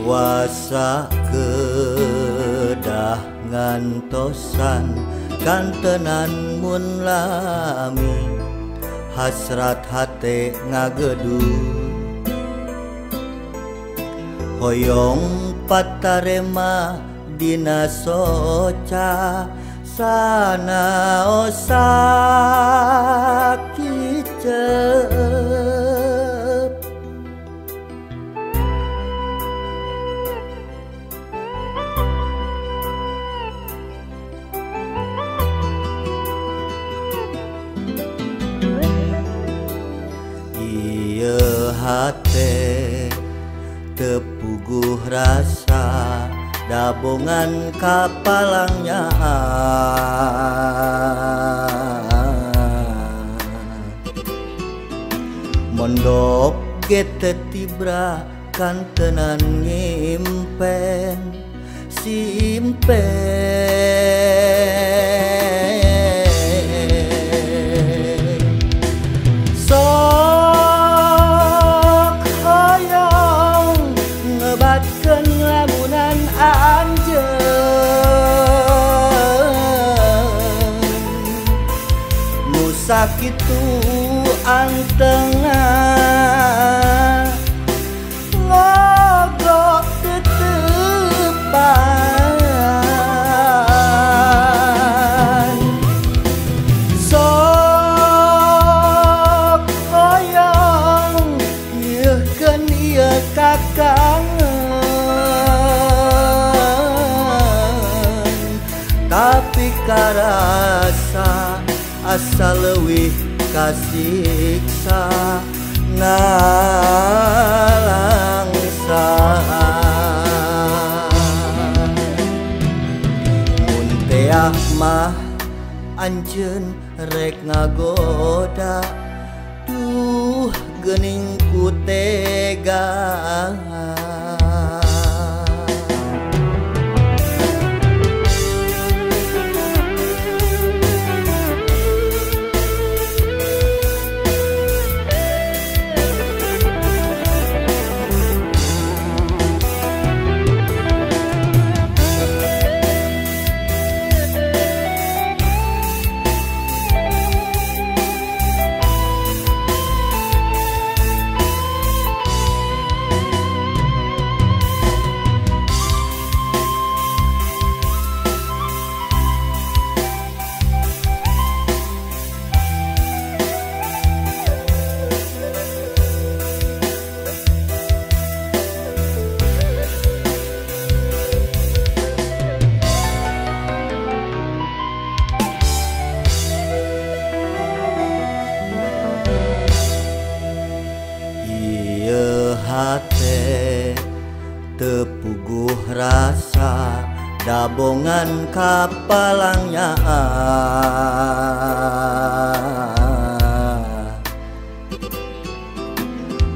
puasa kedah ngantosan kantenan mun lami hasrat hate ngageduh hoyong patarema dina soca sana osakicep ieu hate tepuguh rasa dabongan kapalangnya mondok gete tibra kantenan ngimpen simpen sok hoyong ngebatkeun lamunan anjeun nu sakitu antengah ngogok tetepan sok hoyong ieukeun ieu kakangen tapi karasa asa leuwih kasiksa ngalangsaan mun teah mah anjeun rek ngagoda duh geuning ku tega hate tepuguh rasa dabongan kapalangnya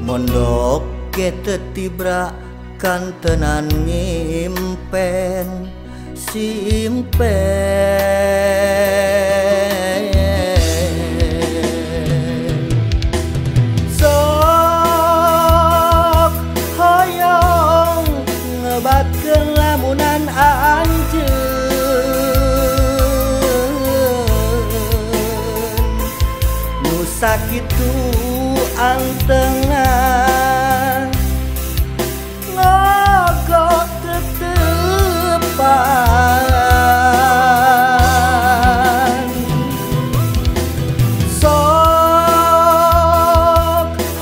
mondok gete tibra kantenan ngimpen simpen ngebatkeun lamunan anjeun nu sakitu antengah ngogok tetepan sok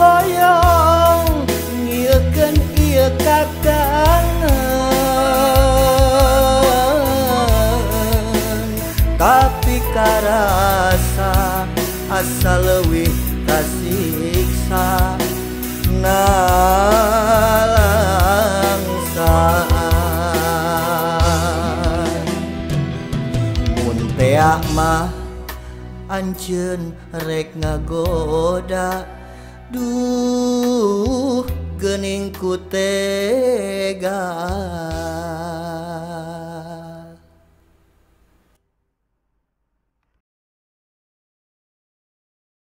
hoyong ngiekeun ieu kakangen tapi karasa asa leuwih kasiksa ngalangsaan mun teah mah anjeun rek ngagoda duh geuning ku tega